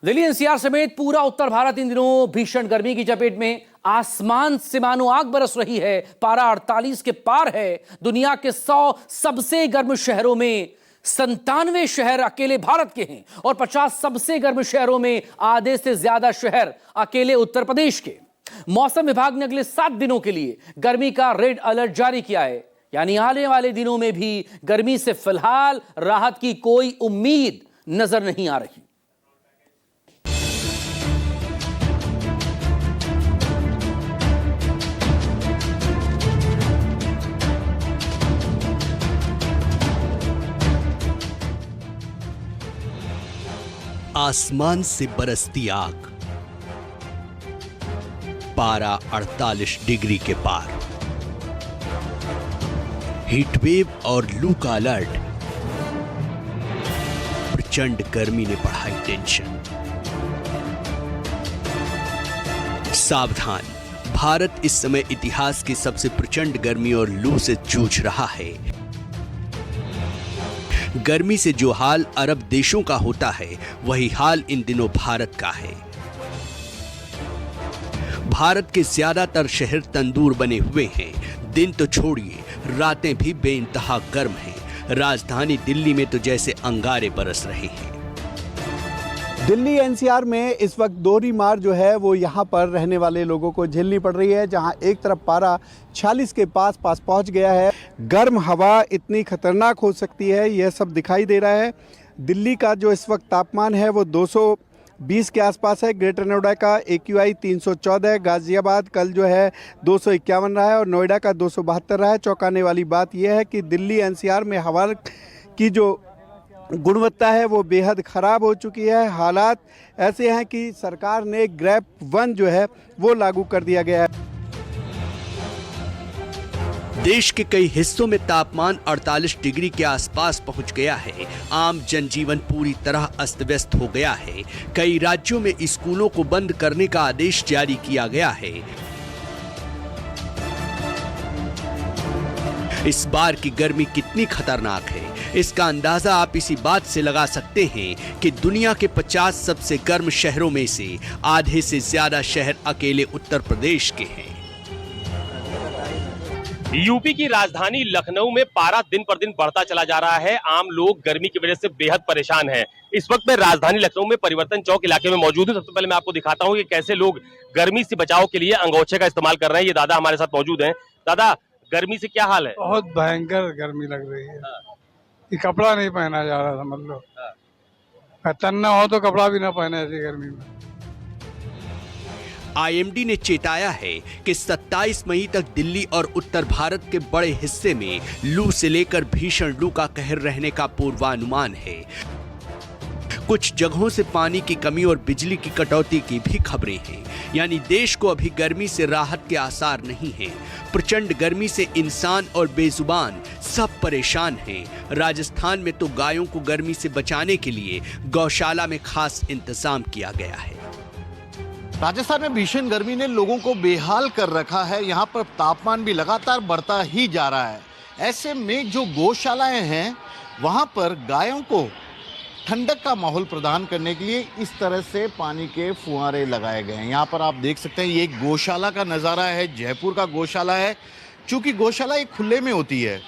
Delhi NCR समेत पूरा उत्तर भारत इन दिनों भीषण गर्मी की चपेट में। आसमान से मानो आग बरस रही है। पारा 48 के पार है। दुनिया के 100 सबसे गर्म शहरों में 97 शहर अकेले भारत के हैं और 50 सबसे गर्म शहरों में आधे से ज्यादा शहर अकेले उत्तर प्रदेश के। मौसम विभाग ने अगले 7 दिनों के लिए गर्मी का रेड अलर्ट जारी किया है। यानी आने वाले दिनों में भी गर्मी से फिलहाल राहत की कोई उम्मीद नजर नहीं आ रही। आसमान से बरसती आग, पारा 48 डिग्री के पार, हीटवेव और लू का अलर्ट, प्रचंड गर्मी ने बढ़ाई टेंशन। सावधान, भारत इस समय इतिहास की सबसे प्रचंड गर्मी और लू से जूझ रहा है। गर्मी से जो हाल अरब देशों का होता है, वही हाल इन दिनों भारत का है। भारत के ज्यादातर शहर तंदूर बने हुए हैं। दिन तो छोड़िए, रातें भी बेइंतहा गर्म हैं। राजधानी दिल्ली में तो जैसे अंगारे बरस रहे हैं। दिल्ली एनसीआर में इस वक्त दोहरी मार जो है वो यहाँ पर रहने वाले लोगों को झेलनी पड़ रही है, जहाँ एक तरफ पारा 46 के पास पहुँच गया है। गर्म हवा इतनी खतरनाक हो सकती है, यह सब दिखाई दे रहा है। दिल्ली का जो इस वक्त तापमान है वो 220 के आसपास है। ग्रेटर नोएडा का AQI 314 है। गाजियाबाद कल जो है 251 रहा है और नोएडा का 272 रहा है। चौंकाने वाली बात यह है कि दिल्ली एनसीआर में हवा की जो गुणवत्ता है वो बेहद ख़राब हो चुकी है। हालात ऐसे हैं कि सरकार ने ग्रेप 1 जो है वो लागू कर दिया गया है। देश के कई हिस्सों में तापमान 48 डिग्री के आसपास पहुंच गया है। आम जनजीवन पूरी तरह अस्त व्यस्त हो गया है। कई राज्यों में स्कूलों को बंद करने का आदेश जारी किया गया है। इस बार की गर्मी कितनी खतरनाक है, इसका अंदाजा आप इसी बात से लगा सकते हैं कि दुनिया के 50 सबसे गर्म शहरों में से आधे से ज्यादा शहर अकेले उत्तर प्रदेश के हैं। यूपी की राजधानी लखनऊ में पारा दिन पर दिन बढ़ता चला जा रहा है। आम लोग गर्मी की वजह से बेहद परेशान हैं। इस वक्त मैं राजधानी लखनऊ में परिवर्तन चौक इलाके में मौजूद हूं। सबसे पहले मैं आपको दिखाता हूं कि कैसे लोग गर्मी से बचाव के लिए अंगोछे का इस्तेमाल कर रहे हैं। ये दादा हमारे साथ मौजूद हैं। दादा, गर्मी से क्या हाल है? बहुत भयंकर गर्मी लग रही है। ये कपड़ा नहीं पहना जा रहा, समझ लो। तन्ना हो तो कपड़ा भी ना पहने ऐसी गर्मी में। IMD ने चेताया है कि 27 मई तक दिल्ली और उत्तर भारत के बड़े हिस्से में लू से लेकर भीषण लू का कहर रहने का पूर्वानुमान है। कुछ जगहों से पानी की कमी और बिजली की कटौती की भी खबरें हैं। यानी देश को अभी गर्मी से राहत के आसार नहीं हैं। प्रचंड गर्मी से इंसान और बेजुबान सब परेशान हैं। राजस्थान में तो गायों को गर्मी से बचाने के लिए गौशाला में खास इंतजाम किया गया है। राजस्थान में भीषण गर्मी ने लोगों को बेहाल कर रखा है। यहाँ पर तापमान भी लगातार बढ़ता ही जा रहा है। ऐसे में जो गौशालाएं हैं वहाँ पर गायों को ठंडक का माहौल प्रदान करने के लिए इस तरह से पानी के फुहारे लगाए गए हैं। यहाँ पर आप देख सकते हैं, ये एक गौशाला का नज़ारा है। जयपुर का गौशाला है। चूँकि गौशाला एक खुले में होती है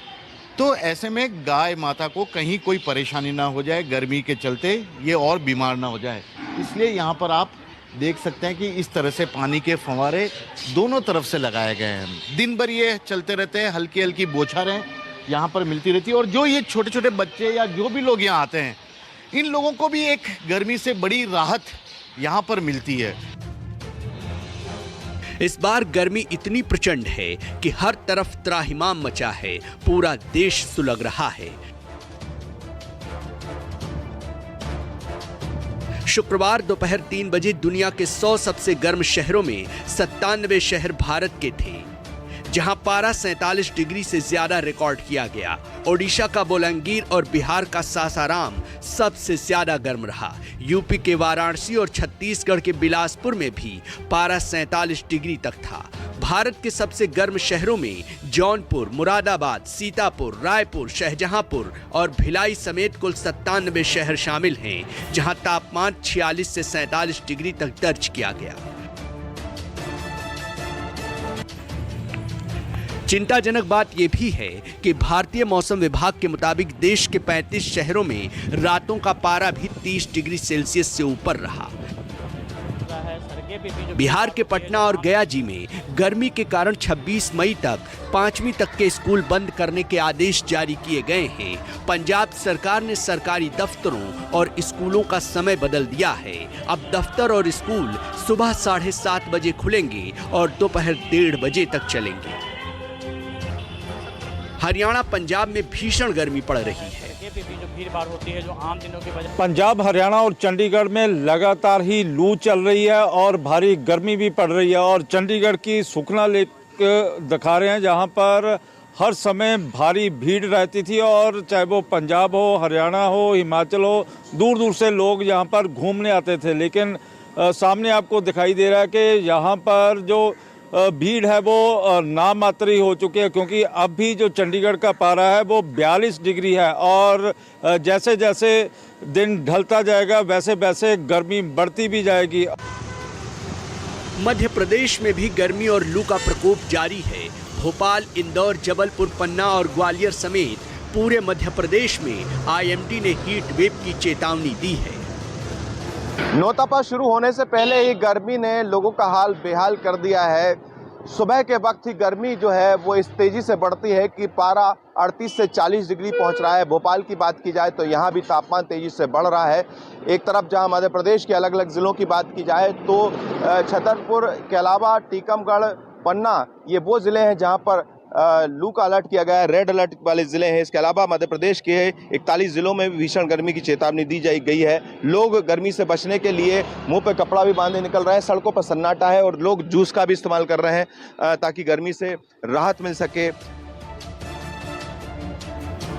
तो ऐसे में गाय माता को कहीं कोई परेशानी ना हो जाए, गर्मी के चलते ये और बीमार ना हो जाए, इसलिए यहाँ पर आप देख सकते हैं कि इस तरह से पानी के फव्वारे दोनों तरफ से लगाए गए हैं। दिन भर ये चलते रहते हैं। हल्की हल्की बौछारें यहाँ पर मिलती रहती है और जो ये छोटे छोटे बच्चे या जो भी लोग यहाँ आते हैं, इन लोगों को भी एक गर्मी से बड़ी राहत यहाँ पर मिलती है। इस बार गर्मी इतनी प्रचंड है कि हर तरफ त्राहिमाम मचा है। पूरा देश सुलग रहा है। शुक्रवार दोपहर 3 बजे दुनिया के 100 सबसे गर्म शहरों में 97 शहर भारत के थे, जहां पारा 47 डिग्री से ज्यादा रिकॉर्ड किया गया। ओडिशा का बोलांगीर और बिहार का सासाराम सबसे ज्यादा गर्म रहा। यूपी के वाराणसी और छत्तीसगढ़ के बिलासपुर में भी पारा 47 डिग्री तक था। भारत के सबसे गर्म शहरों में जौनपुर, मुरादाबाद, सीतापुर, रायपुर, शाहजहांपुर और भिलाई समेत कुल 97 शहर शामिल हैं, जहां तापमान 46 से 47 डिग्री तक दर्ज किया गया। चिंताजनक बात यह भी है कि भारतीय मौसम विभाग के मुताबिक देश के 35 शहरों में रातों का पारा भी 30 डिग्री सेल्सियस से ऊपर रहा। बिहार के पटना और गया जी में गर्मी के कारण 26 मई तक 5वीं तक के स्कूल बंद करने के आदेश जारी किए गए हैं। पंजाब सरकार ने सरकारी दफ्तरों और स्कूलों का समय बदल दिया है। अब दफ्तर और स्कूल सुबह 7:30 बजे खुलेंगे और दोपहर 1:30 बजे तक चलेंगे। हरियाणा, पंजाब में भीषण गर्मी पड़ रही है। जो भीड़-भाड़ होती है, जो आम दिनों के बजाय पंजाब, हरियाणा और चंडीगढ़ में लगातार ही लू चल रही है और भारी गर्मी भी पड़ रही है। और चंडीगढ़ की सुखना लेक दिखा रहे हैं, जहां पर हर समय भारी भीड़ रहती थी और चाहे वो पंजाब हो, हरियाणा हो, हिमाचल हो, दूर दूर से लोग यहां पर घूमने आते थे। लेकिन सामने आपको दिखाई दे रहा है कि यहाँ पर जो भीड़ है वो नामात्र ही हो चुकी है, क्योंकि अब भी जो चंडीगढ़ का पारा है वो 42 डिग्री है और जैसे जैसे दिन ढलता जाएगा वैसे वैसे गर्मी बढ़ती भी जाएगी। मध्य प्रदेश में भी गर्मी और लू का प्रकोप जारी है। भोपाल, इंदौर, जबलपुर, पन्ना और ग्वालियर समेत पूरे मध्य प्रदेश में IMD ने हीट वेव की चेतावनी दी है। नौतपा शुरू होने से पहले ही गर्मी ने लोगों का हाल बेहाल कर दिया है। सुबह के वक्त ही गर्मी जो है वो इस तेजी से बढ़ती है कि पारा 38 से 40 डिग्री पहुंच रहा है। भोपाल की बात की जाए तो यहाँ भी तापमान तेजी से बढ़ रहा है। एक तरफ जहाँ मध्य प्रदेश के अलग अलग ज़िलों की बात की जाए तो छतरपुर के अलावा टीकमगढ़, पन्ना, ये वो ज़िले हैं जहाँ पर लू का अलर्ट किया गया है, रेड अलर्ट वाले ज़िले हैं। इसके अलावा मध्य प्रदेश के 41 ज़िलों में भीषण गर्मी की चेतावनी दी गई है। लोग गर्मी से बचने के लिए मुंह पे कपड़ा भी बांधे निकल रहे हैं। सड़कों पर सन्नाटा है और लोग जूस का भी इस्तेमाल कर रहे हैं ताकि गर्मी से राहत मिल सके।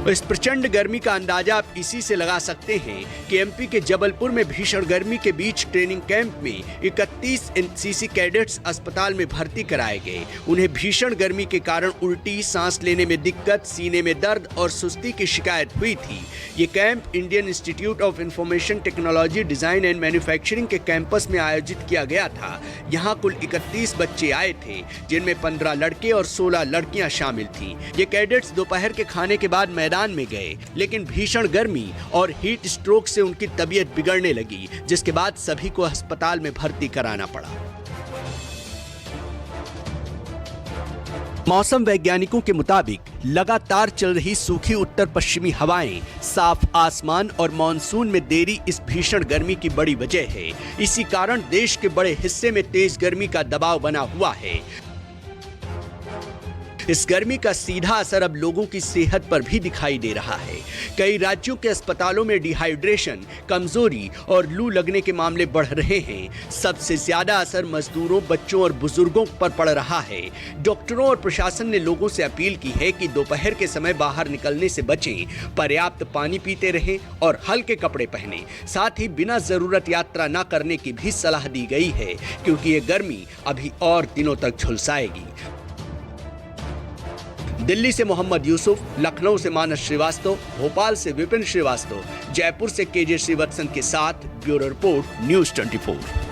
इस प्रचंड गर्मी का अंदाजा आप इसी से लगा सकते हैं कि MP के जबलपुर में भीषण गर्मी के बीच ट्रेनिंग कैंप में 31 NCC कैडेट्स अस्पताल में भर्ती कराए गए। उन्हें भीषण गर्मी के कारण उल्टी, सांस लेने में दिक्कत, सीने में दर्द और सुस्ती की शिकायत हुई थी। ये camp Indian institute of information technology, design and manufacturing के कैंपस में आयोजित किया गया था। यहाँ कुल 31 बच्चे आए थे, जिनमें 15 लड़के और 16 लड़कियां शामिल थी। ये कैडेट्स दोपहर के खाने के बाद मैदान में गए, लेकिन भीषण गर्मी और हीट स्ट्रोक से उनकी तबीयत बिगड़ने लगी, जिसके बाद सभी को अस्पताल में भर्ती कराना पड़ा। मौसम वैज्ञानिकों के मुताबिक लगातार चल रही सूखी उत्तर पश्चिमी हवाएं, साफ आसमान और मानसून में देरी इस भीषण गर्मी की बड़ी वजह है। इसी कारण देश के बड़े हिस्से में तेज गर्मी का दबाव बना हुआ है। इस गर्मी का सीधा असर अब लोगों की सेहत पर भी दिखाई दे रहा है। कई राज्यों के अस्पतालों में डिहाइड्रेशन, कमजोरी और लू लगने के मामले बढ़ रहे हैं। सबसे ज्यादा असर मजदूरों, बच्चों और बुजुर्गों पर पड़ रहा है। डॉक्टरों और प्रशासन ने लोगों से अपील की है कि दोपहर के समय बाहर निकलने से बचें, पर्याप्त पानी पीते रहें और हल्के कपड़े पहनें। साथ ही बिना जरूरत यात्रा न करने की भी सलाह दी गई है, क्योंकि ये गर्मी अभी और दिनों तक झुलसाएगी। दिल्ली से मोहम्मद यूसुफ, लखनऊ से मानस श्रीवास्तव, भोपाल से विपिन श्रीवास्तव, जयपुर से KJ श्रीवत्सन के साथ ब्यूरो रिपोर्ट, न्यूज़ 24।